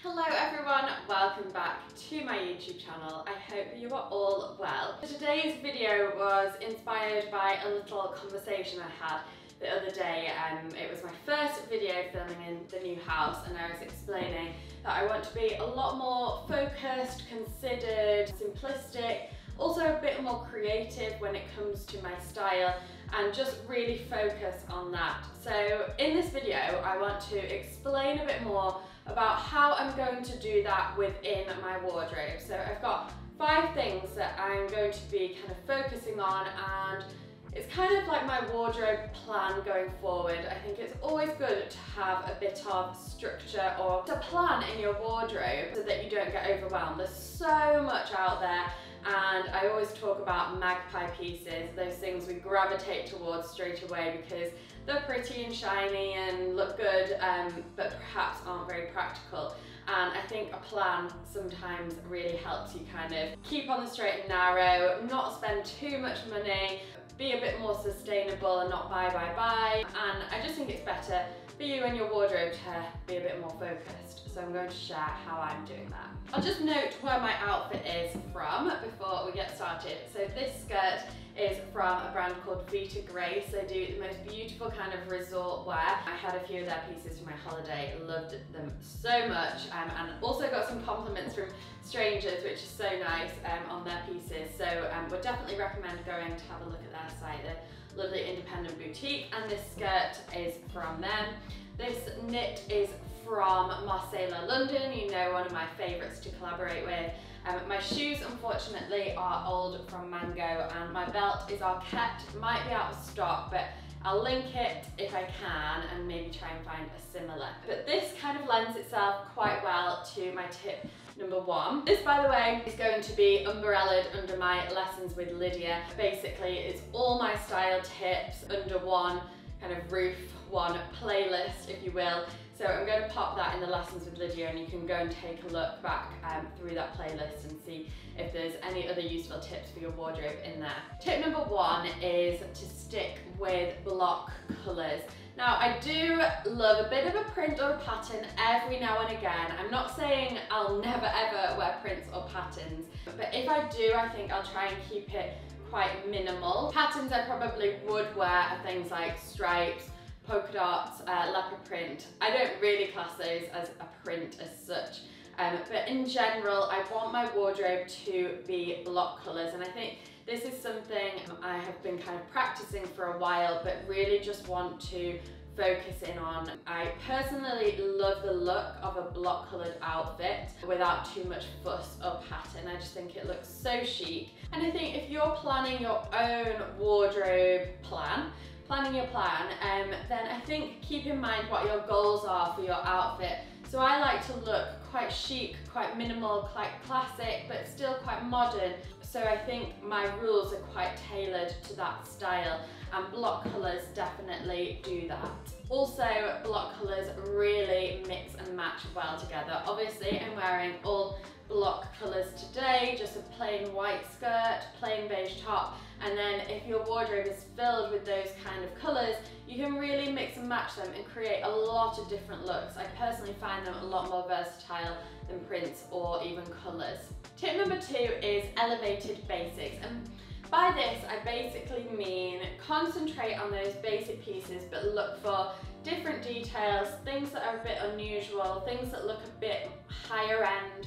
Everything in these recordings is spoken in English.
Hello everyone, welcome back to my YouTube channel. I hope you are all well. Today's video was inspired by a little conversation I had the other day. It was my first video filming in the new house, and I was explaining that I want to be a lot more focused, considered, simplistic, also a bit more creative when it comes to my style, and just really focus on that. So in this video I want to explain a bit more about how I'm going to do that within my wardrobe. So I've got 5 things that I'm going to be kind of focusing on, and it's kind of like my wardrobe plan going forward. I think it's always good to have a bit of structure or a plan in your wardrobe so that you don't get overwhelmed. There's so much out there, and I always talk about magpie pieces, those things we gravitate towards straight away because they're pretty and shiny and look good, but perhaps aren't very practical. And I think a plan sometimes really helps you kind of keep on the straight and narrow, not spend too much money, be a bit more sustainable and not buy. And I just think it's better for you and your wardrobe to be a bit more focused. So I'm going to share how I'm doing that. I'll just note where my outfit is from before we get started. So this skirt is from a brand called Vita Grace. They do the most beautiful kind of resort wear. I had a few of their pieces for my holiday, loved them so much, and also got some compliments from strangers, which is so nice, on their pieces. So would definitely recommend going to have a look at their site. They're a lovely independent boutique, and this skirt is from them. This knit is from Marcella London, you know, one of my favourites to collaborate with. My shoes unfortunately are old from Mango, and my belt is Arquette. It might be out of stock, but I'll link it if I can and maybe try and find a similar. But this kind of lends itself quite well to my tip number 1. This, by the way, is going to be umbrellaed under my lessons with Lydia. Basically, it's all my style tips under one kind of roof, one playlist, if you will. So I'm going to pop that in the lessons with Lydia, and you can go and take a look back through that playlist and see if there's any other useful tips for your wardrobe in there. Tip number 1 is to stick with block colours. Now, I do love a bit of a print or a pattern every now and again. I'm not saying I'll never ever wear prints or patterns, but if I do, I think I'll try and keep it quite minimal. Patterns I probably would wear are things like stripes, polka dots, leopard print. I don't really class those as a print as such, but in general I want my wardrobe to be block colours, and I think this is something I have been kind of practicing for a while but really just want to focus in on. I personally love the look of a block coloured outfit without too much fuss or pattern. I just think it looks so chic, and I think if you're planning your own wardrobe plan, then I think keep in mind what your goals are for your outfit. So I like to look quite chic, quite minimal, quite classic, but still quite modern. So I think my rules are quite tailored to that style, and block colours definitely do that. Also, block colours really mix and match well together. Obviously, I'm wearing all block colours today, just a plain white skirt, plain beige top, and then if your wardrobe is filled with those kind of colours, you can really mix and match them and create a lot of different looks. I personally find them a lot more versatile than prints or even colours. Tip number 2 is elevated basics, and by this I basically mean concentrate on those basic pieces but look for different details, things that are a bit unusual, things that look a bit higher end.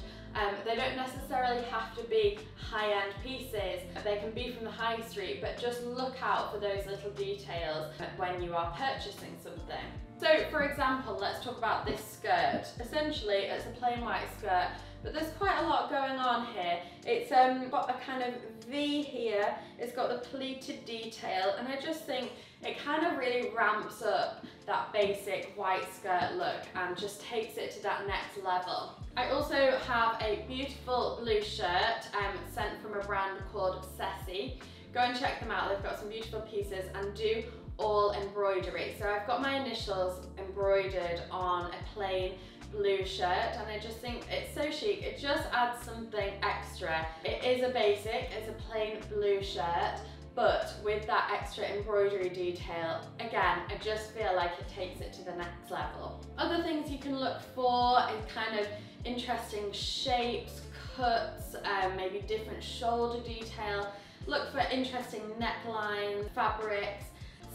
They don't necessarily have to be high-end pieces, they can be from the high street, but just look out for those little details when you are purchasing something. So for example, let's talk about this skirt. Essentially it's a plain white skirt, but there's quite a lot going on here. It's got a kind of V here, it's got the pleated detail, and I just think it kind of really ramps up that basic white skirt look and just takes it to that next level. I also have a beautiful blue shirt sent from a brand called Ceci. Go and check them out, they've got some beautiful pieces and do all embroidery. So I've got my initials embroidered on a plain blue shirt, and I just think it's so chic. It just adds something extra. It is a basic, it's a plain blue shirt, but with that extra embroidery detail, again, I just feel like it takes it to the next level. Other things you can look for is kind of interesting shapes, cuts, maybe different shoulder detail. Look for interesting necklines, fabrics,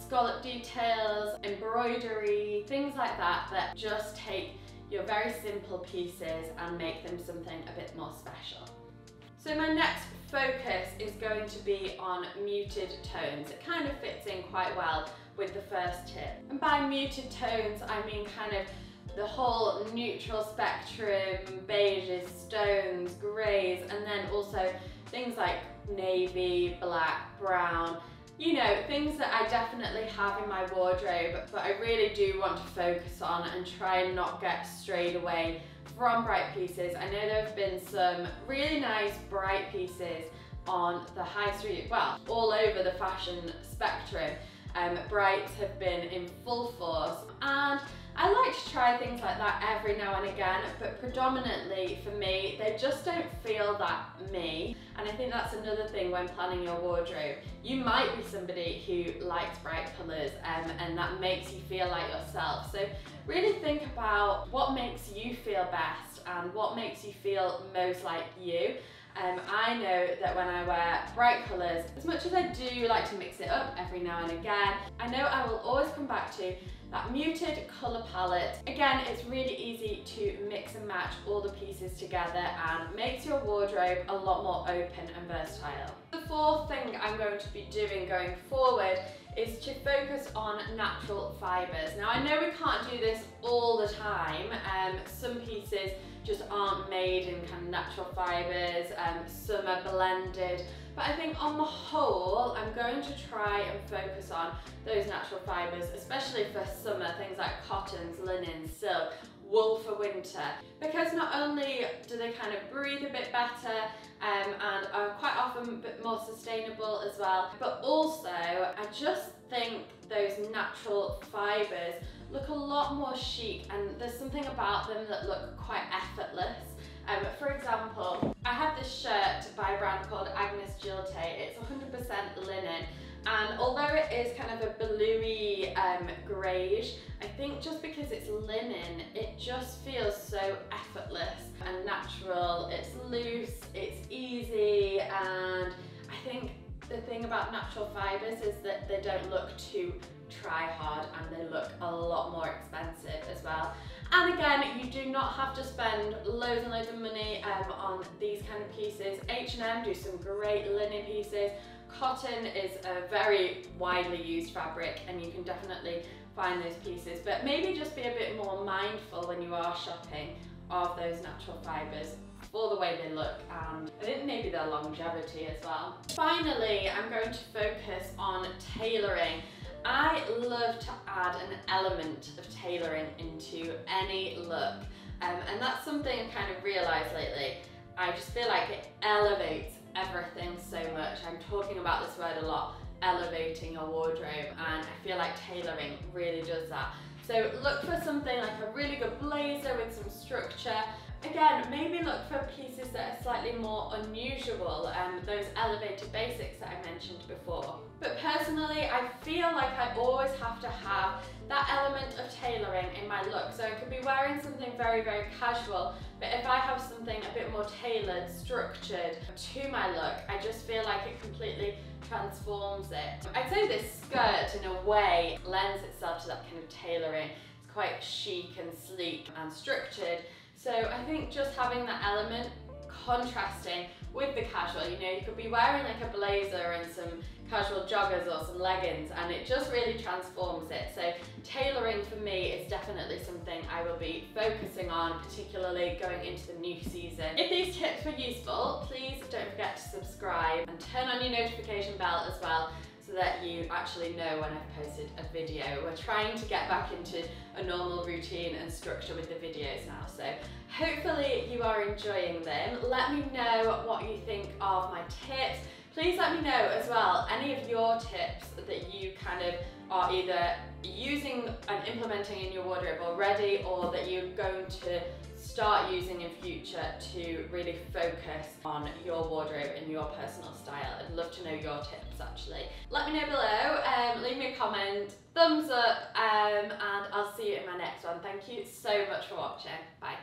scallop details, embroidery, things like that that just take your very simple pieces and make them something a bit more special. So my next focus is going to be on muted tones. It kind of fits in quite well with the first tip. And by muted tones, I mean kind of the whole neutral spectrum, beiges, stones, greys, and then also things like navy, black, brown, you know, things that I definitely have in my wardrobe, but I really do want to focus on and try and not get strayed away from bright pieces. I know there have been some really nice bright pieces on the high street, well, all over the fashion spectrum. Brights have been in full force, and I like to try things like that every now and again, but predominantly for me, they just don't feel that me. And I think that's another thing when planning your wardrobe. You might be somebody who likes bright colours and that makes you feel like yourself. So really think about what makes you feel best and what makes you feel most like you. I know that when I wear bright colours, as much as I do like to mix it up every now and again, I know I will always come back to that muted colour palette. Again, it's really easy to mix and match all the pieces together and makes your wardrobe a lot more open and versatile. The fourth thing I'm going to be doing going forward is to focus on natural fibres. Now I know we can't do this all the time, some pieces just aren't made in kind of natural fibres, some are blended, but I think on the whole I'm going to try and focus on those natural fibres, especially for summer, things like cottons, linens, silk, wool for winter, because not only do they kind of breathe a bit better and are quite often a bit more sustainable as well, but also I just think those natural fibres look a lot more chic, and there's something about them that look quite effortless. For example, I have this shirt by a brand called Agnes Gilte. It's 100% linen, and although it is kind of a bluey greyish, I think just because it's linen, it just feels so effortless and natural. It's loose, it's easy, and I think the thing about natural fibres is that they don't look too try hard and they look a lot more expensive as well. And again, you do not have to spend loads and loads of money on these kind of pieces. H&M do some great linen pieces. Cotton is a very widely used fabric and you can definitely find those pieces, but maybe just be a bit more mindful when you are shopping of those natural fibres for the way they look, and I think maybe their longevity as well. Finally, I'm going to focus on tailoring. I love to add an element of tailoring into any look, and that's something I've kind of realised lately. I just feel like it elevates everything so much. I'm talking about this word a lot, elevating your wardrobe, and I feel like tailoring really does that. So look for something like a really good blazer with some structure. Again, maybe look for pieces that are slightly more unusual, those elevated basics that I mentioned before. But personally, I feel like I always have to have that element of tailoring in my look. So I could be wearing something very, very casual, but if I have something a bit more tailored, structured to my look, I just feel like it completely transforms it. I'd say this skirt, in a way, lends itself to that kind of tailoring. It's quite chic and sleek and structured. So I think just having that element contrasting with the casual, you know, you could be wearing like a blazer and some casual joggers or some leggings, and it just really transforms it. So tailoring for me is definitely something I will be focusing on, particularly going into the new season. If these tips were useful, please don't forget to subscribe and turn on your notification bell as well, so that you actually know when I've posted a video. We're trying to get back into a normal routine and structure with the videos now, so hopefully you are enjoying them. Let me know what you think of my tips. Please let me know as well any of your tips that you kind of are either using and implementing in your wardrobe already, or that you're going to start using in future to really focus on your wardrobe and your personal style? I'd love to know your tips actually. Let me know below, leave me a comment, thumbs up, and I'll see you in my next one. Thank you so much for watching. Bye.